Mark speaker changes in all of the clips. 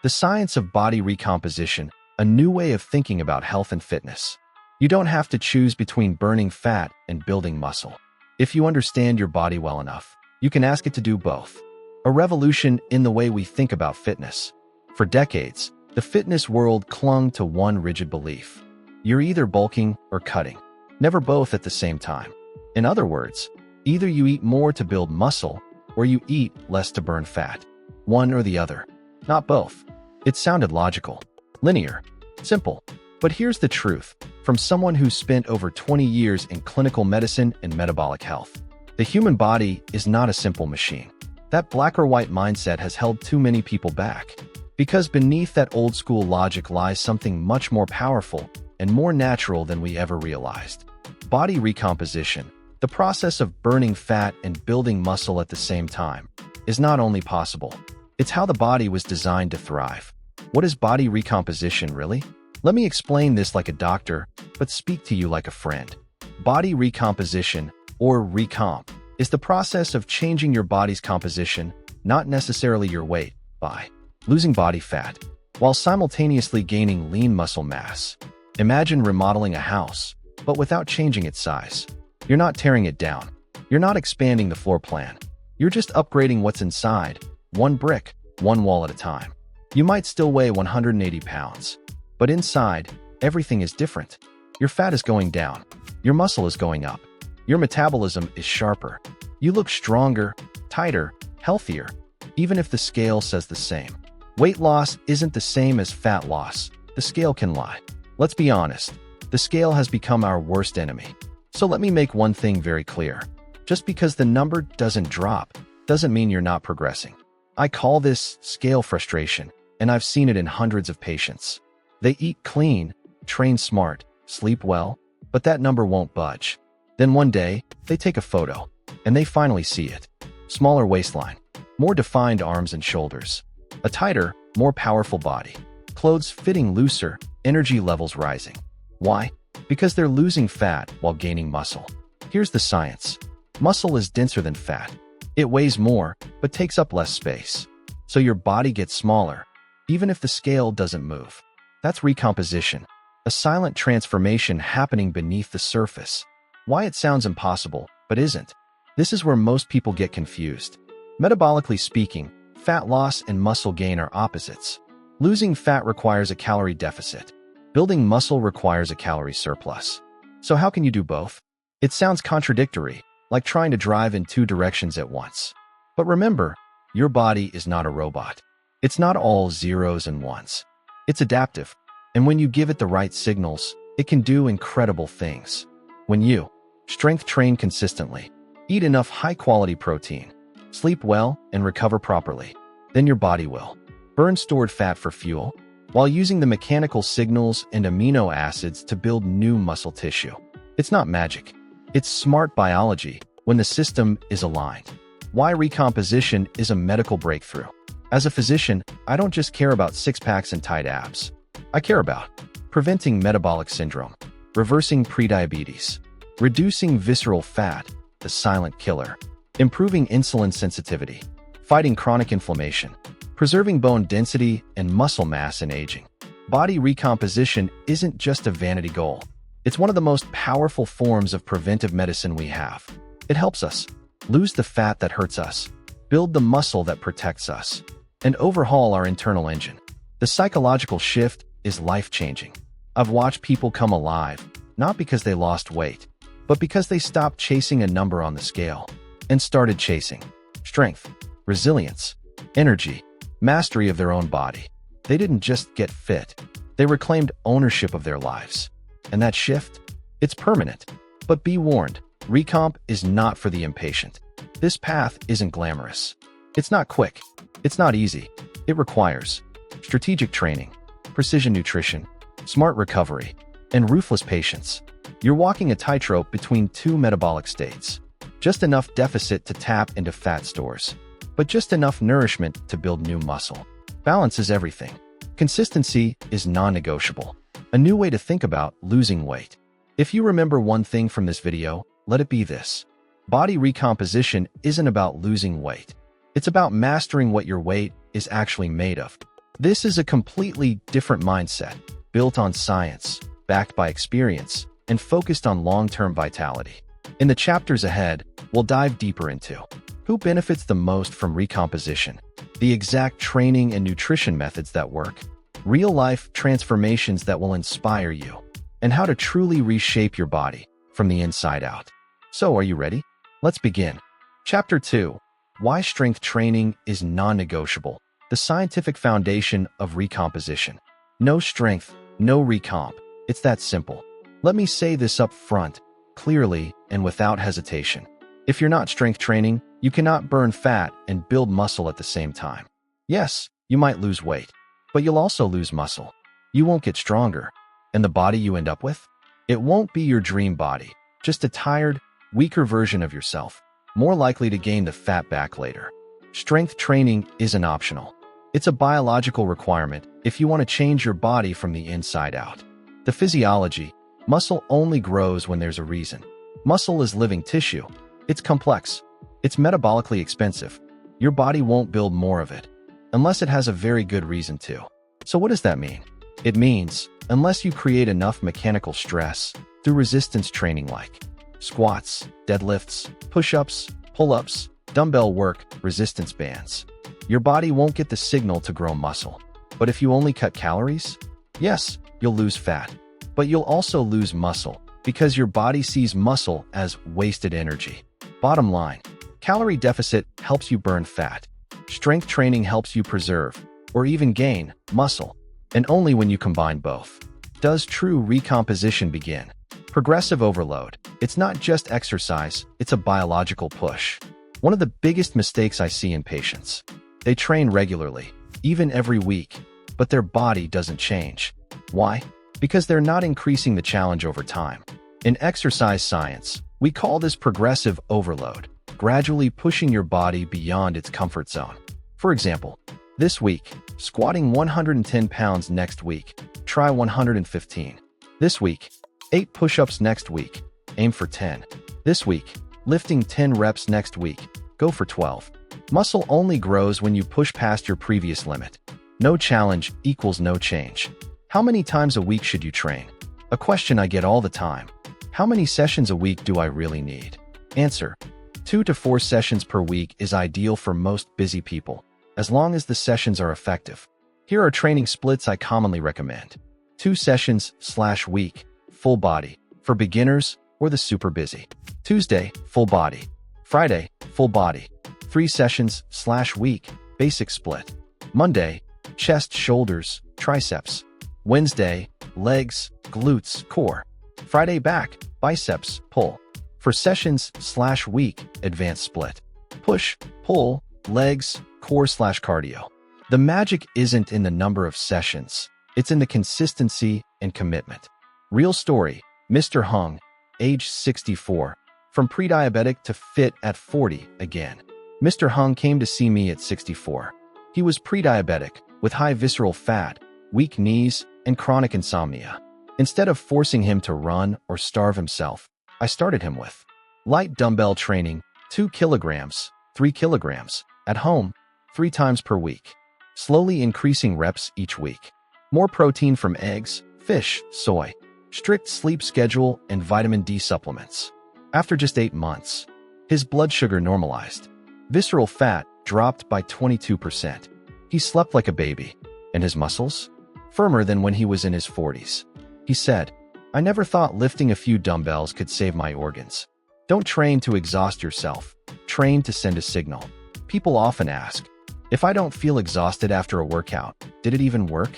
Speaker 1: The science of body recomposition, a new way of thinking about health and fitness. You don't have to choose between burning fat and building muscle. If you understand your body well enough, you can ask it to do both. A revolution in the way we think about fitness. For decades, the fitness world clung to one rigid belief. You're either bulking or cutting, never both at the same time. In other words, either you eat more to build muscle or you eat less to burn fat. One or the other, not both. It sounded logical, linear, simple. But here's the truth, from someone who's spent over 20 years in clinical medicine and metabolic health. The human body is not a simple machine. That black or white mindset has held too many people back. Because beneath that old school logic lies something much more powerful and more natural than we ever realized. Body recomposition, the process of burning fat and building muscle at the same time, is not only possible, it's how the body was designed to thrive. What is body recomposition really? Let me explain this like a doctor, but speak to you like a friend. Body recomposition, or recomp, is the process of changing your body's composition, not necessarily your weight, by losing body fat, while simultaneously gaining lean muscle mass. Imagine remodeling a house, but without changing its size. You're not tearing it down. You're not expanding the floor plan. You're just upgrading what's inside, one brick, one wall at a time. You might still weigh 180 pounds, but inside, everything is different. Your fat is going down. Your muscle is going up. Your metabolism is sharper. You look stronger, tighter, healthier, even if the scale says the same. Weight loss isn't the same as fat loss. The scale can lie. Let's be honest. The scale has become our worst enemy. So let me make one thing very clear. Just because the number doesn't drop, doesn't mean you're not progressing. I call this scale frustration, and I've seen it in hundreds of patients. They eat clean, train smart, sleep well, but that number won't budge. Then one day, they take a photo, and they finally see it. Smaller waistline, more defined arms and shoulders, a tighter, more powerful body, clothes fitting looser, energy levels rising. Why? Because they're losing fat while gaining muscle. Here's the science. Muscle is denser than fat. It weighs more, but takes up less space. So your body gets smaller, even if the scale doesn't move. That's recomposition, a silent transformation happening beneath the surface. Why it sounds impossible, but isn't. This is where most people get confused. Metabolically speaking, fat loss and muscle gain are opposites. Losing fat requires a calorie deficit. Building muscle requires a calorie surplus. So how can you do both? It sounds contradictory, like trying to drive in two directions at once. But remember, your body is not a robot. It's not all zeros and ones. It's adaptive. And when you give it the right signals, it can do incredible things. When you strength train consistently, eat enough high-quality protein, sleep well, and recover properly, then your body will burn stored fat for fuel, while using the mechanical signals and amino acids to build new muscle tissue. It's not magic. It's smart biology when the system is aligned. Why recomposition is a medical breakthrough. As a physician, I don't just care about six-packs and tight abs. I care about preventing metabolic syndrome, reversing prediabetes, reducing visceral fat, the silent killer, improving insulin sensitivity, fighting chronic inflammation, preserving bone density and muscle mass in aging. Body recomposition isn't just a vanity goal. It's one of the most powerful forms of preventive medicine we have. It helps us lose the fat that hurts us, build the muscle that protects us, and overhaul our internal engine. The psychological shift is life-changing. I've watched people come alive, not because they lost weight, but because they stopped chasing a number on the scale and started chasing strength, resilience, energy, mastery of their own body. They didn't just get fit. They reclaimed ownership of their lives. And that shift? It's permanent. But be warned, recomp is not for the impatient. This path isn't glamorous. It's not quick. It's not easy. It requires strategic training, precision nutrition, smart recovery, and ruthless patience. You're walking a tightrope between two metabolic states. Just enough deficit to tap into fat stores, but just enough nourishment to build new muscle. Balance is everything. Consistency is non-negotiable. A new way to think about losing weight. If you remember one thing from this video, let it be this. Body recomposition isn't about losing weight. It's about mastering what your weight is actually made of. This is a completely different mindset, built on science, backed by experience, and focused on long-term vitality. In the chapters ahead, we'll dive deeper into who benefits the most from recomposition, the exact training and nutrition methods that work, real-life transformations that will inspire you, and how to truly reshape your body from the inside out. So, are you ready? Let's begin. Chapter 2. Why Strength Training is Non-Negotiable. The scientific foundation of recomposition. No strength, no recomp. It's that simple. Let me say this up front, clearly and without hesitation. If you're not strength training, you cannot burn fat and build muscle at the same time. Yes, you might lose weight, but you'll also lose muscle. You won't get stronger. And the body you end up with? It won't be your dream body, just a tired, weaker version of yourself, more likely to gain the fat back later. Strength training isn't optional. It's a biological requirement if you want to change your body from the inside out. The physiology: muscle only grows when there's a reason. Muscle is living tissue. It's complex. It's metabolically expensive. Your body won't build more of it unless it has a very good reason to. So what does that mean? It means, unless you create enough mechanical stress through resistance training like squats, deadlifts, push-ups, pull-ups, dumbbell work, resistance bands, your body won't get the signal to grow muscle. But if you only cut calories, yes, you'll lose fat, but you'll also lose muscle because your body sees muscle as wasted energy. Bottom line, calorie deficit helps you burn fat. Strength training helps you preserve, or even gain, muscle. And only when you combine both does true recomposition begin. Progressive overload. It's not just exercise, it's a biological push. One of the biggest mistakes I see in patients: they train regularly, even every week, but their body doesn't change. Why? Because they're not increasing the challenge over time. In exercise science, we call this progressive overload, gradually pushing your body beyond its comfort zone. For example, this week, squatting 110 pounds. Next week, try 115. This week, 8 push-ups. Next week, aim for 10. This week, lifting 10 reps. Next week, go for 12. Muscle only grows when you push past your previous limit. No challenge equals no change. How many times a week should you train? A question I get all the time. How many sessions a week do I really need? Answer: 2 to 4 sessions per week is ideal for most busy people, as long as the sessions are effective. Here are training splits I commonly recommend. 2 sessions/week, full body, for beginners or the super busy. Tuesday, full body. Friday, full body. 3 sessions/week, basic split. Monday, chest, shoulders, triceps. Wednesday, legs, glutes, core. Friday, back, biceps, pull. For sessions/week, advanced split. Push, pull, legs, core/cardio. The magic isn't in the number of sessions. It's in the consistency and commitment. Real story: Mr. Hung, age 64, from pre-diabetic to fit at 40 again. Mr. Hung came to see me at 64. He was pre-diabetic, with high visceral fat, weak knees, and chronic insomnia. Instead of forcing him to run or starve himself, I started him with light dumbbell training, 2 kilograms, 3 kilograms, at home, 3 times per week, slowly increasing reps each week. More protein from eggs, fish, soy, strict sleep schedule, and vitamin D supplements. After just 8 months, his blood sugar normalized. Visceral fat dropped by 22%. He slept like a baby, and his muscles? Firmer than when he was in his 40s. He said, "I never thought lifting a few dumbbells could save my organs." Don't train to exhaust yourself. Train to send a signal. People often ask, if I don't feel exhausted after a workout, did it even work?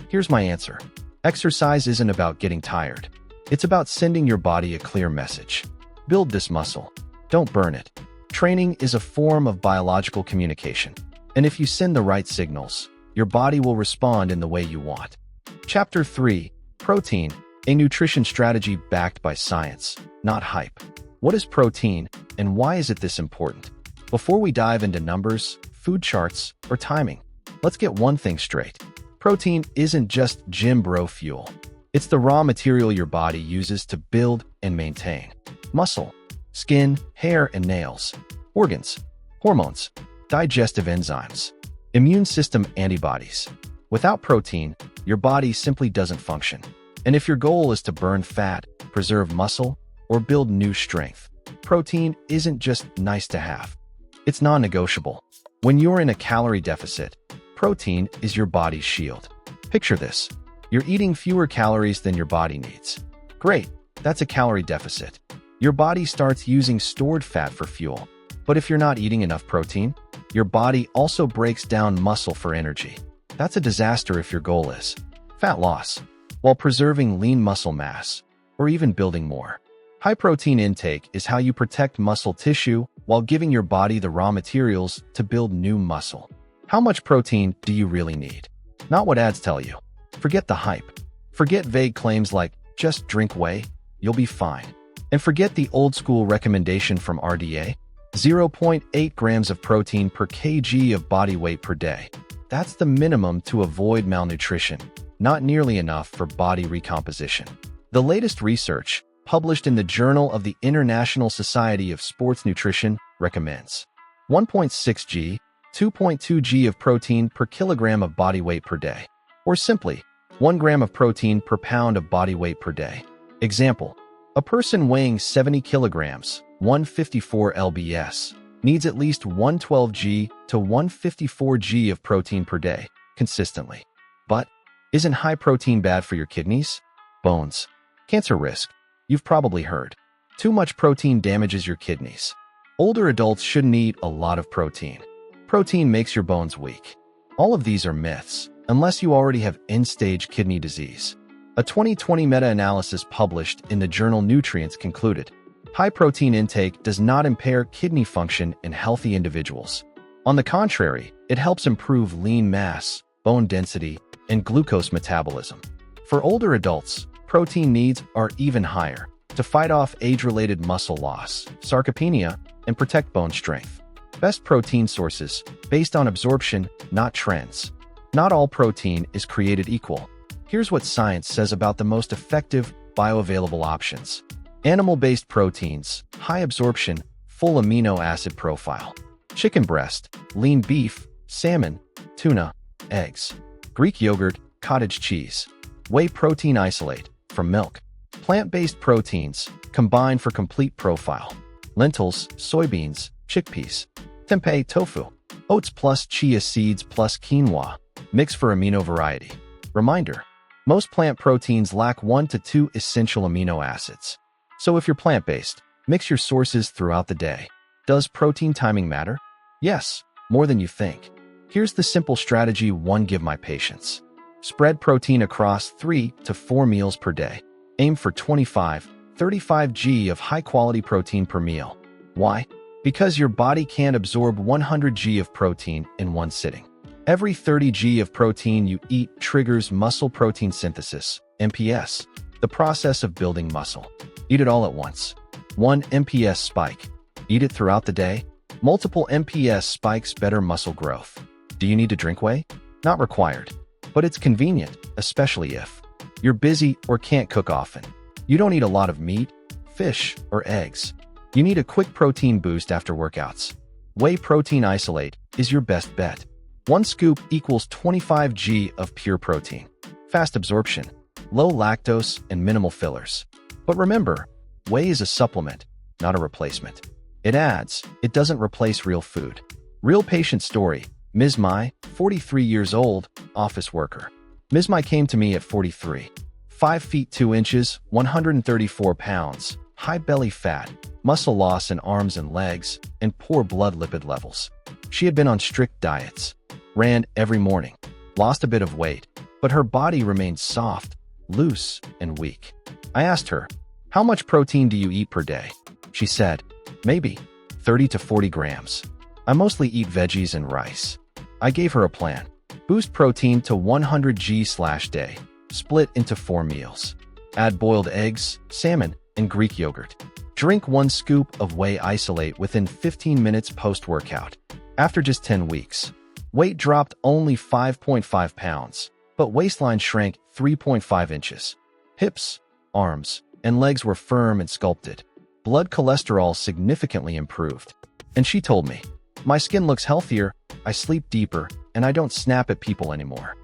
Speaker 1: Here's my answer. Exercise isn't about getting tired. It's about sending your body a clear message. Build this muscle. Don't burn it. Training is a form of biological communication. And if you send the right signals, your body will respond in the way you want. Chapter 3. Protein, a nutrition strategy backed by science, not hype. What is protein, and why is it this important? Before we dive into numbers, food charts, or timing, let's get one thing straight. Protein isn't just gym bro fuel. It's the raw material your body uses to build and maintain muscle, skin, hair and nails, organs, hormones, digestive enzymes, immune system antibodies. Without protein, your body simply doesn't function. And if your goal is to burn fat, preserve muscle, or build new strength, protein isn't just nice to have. It's non-negotiable. When you're in a calorie deficit, protein is your body's shield. Picture this. You're eating fewer calories than your body needs. Great, that's a calorie deficit. Your body starts using stored fat for fuel. But if you're not eating enough protein, your body also breaks down muscle for energy. That's a disaster if your goal is fat loss, while preserving lean muscle mass, or even building more. High protein intake is how you protect muscle tissue while giving your body the raw materials to build new muscle. How much protein do you really need? Not what ads tell you. Forget the hype. Forget vague claims like, just drink whey, you'll be fine. And forget the old-school recommendation from RDA, 0.8 grams of protein per kg of body weight per day. That's the minimum to avoid malnutrition, not nearly enough for body recomposition. The latest research, published in the Journal of the International Society of Sports Nutrition, recommends 1.6 g, 2.2 g of protein per kilogram of body weight per day, or simply 1 gram of protein per pound of body weight per day. Example: a person weighing 70 kilograms, 154 lbs, needs at least 112 g to 154 g of protein per day, consistently. But isn't high protein bad for your kidneys, bones, cancer risk? You've probably heard. Too much protein damages your kidneys. Older adults shouldn't eat a lot of protein. Protein makes your bones weak. All of these are myths, unless you already have end-stage kidney disease. A 2020 meta-analysis published in the journal Nutrients concluded, high protein intake does not impair kidney function in healthy individuals. On the contrary, it helps improve lean mass, bone density, and glucose metabolism. For older adults, protein needs are even higher to fight off age-related muscle loss, sarcopenia, and protect bone strength. Best protein sources, based on absorption, not trends. Not all protein is created equal. Here's what science says about the most effective, bioavailable options. Animal-based proteins, high absorption, full amino acid profile. Chicken breast, lean beef, salmon, tuna, eggs. Greek yogurt, cottage cheese. Whey protein isolate, from milk. Plant-based proteins, combine for complete profile. Lentils, soybeans, chickpeas. Tempeh tofu. Oats plus chia seeds plus quinoa. Mix for amino variety. Reminder: most plant proteins lack 1 to 2 essential amino acids. So if you're plant-based, mix your sources throughout the day. Does protein timing matter? Yes, more than you think. Here's the simple strategy 1: give my patients. Spread protein across 3 to 4 meals per day. Aim for 25-35 g of high-quality protein per meal. Why? Because your body can't absorb 100 g of protein in one sitting. Every 30 g of protein you eat triggers muscle protein synthesis, MPS, the process of building muscle. Eat it all at once. 1 MPS spike. Eat it throughout the day. Multiple MPS spikes better muscle growth. Do you need to drink whey? Not required. But it's convenient, especially if you're busy or can't cook often. You don't eat a lot of meat, fish, or eggs. You need a quick protein boost after workouts. Whey protein isolate is your best bet. 1 scoop equals 25 g of pure protein. Fast absorption, low lactose, and minimal fillers. But remember, whey is a supplement, not a replacement. It adds, it doesn't replace real food. Real patient story: Ms. Mai, 43 years old, office worker. Ms. Mai came to me at 43. 5 feet 2 inches, 134 pounds, high belly fat, muscle loss in arms and legs, and poor blood lipid levels. She had been on strict diets, ran every morning, lost a bit of weight, but her body remained soft, loose, and weak. I asked her, "How much protein do you eat per day?" She said, "Maybe 30 to 40 grams. I mostly eat veggies and rice." I gave her a plan. Boost protein to 100 g/day. Split into 4 meals. Add boiled eggs, salmon, and Greek yogurt. Drink 1 scoop of whey isolate within 15 minutes post-workout. After just 10 weeks, weight dropped only 5.5 pounds, but waistline shrank 3.5 inches. Hips, arms, and legs were firm and sculpted. Blood cholesterol significantly improved. And she told me, "My skin looks healthier, I sleep deeper, and I don't snap at people anymore."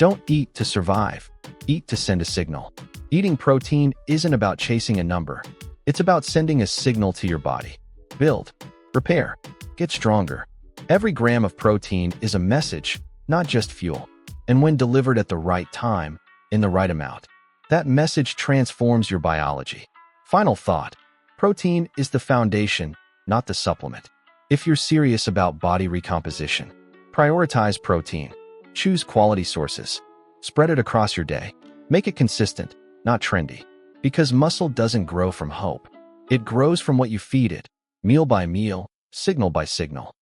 Speaker 1: Don't eat to survive. Eat to send a signal. Eating protein isn't about chasing a number. It's about sending a signal to your body. Build, repair, get stronger. Every gram of protein is a message, not just fuel. And when delivered at the right time, in the right amount, that message transforms your biology. Final thought. Protein is the foundation, not the supplement. If you're serious about body recomposition, prioritize protein. Choose quality sources. Spread it across your day. Make it consistent, not trendy. Because muscle doesn't grow from hope. It grows from what you feed it, meal by meal, signal by signal.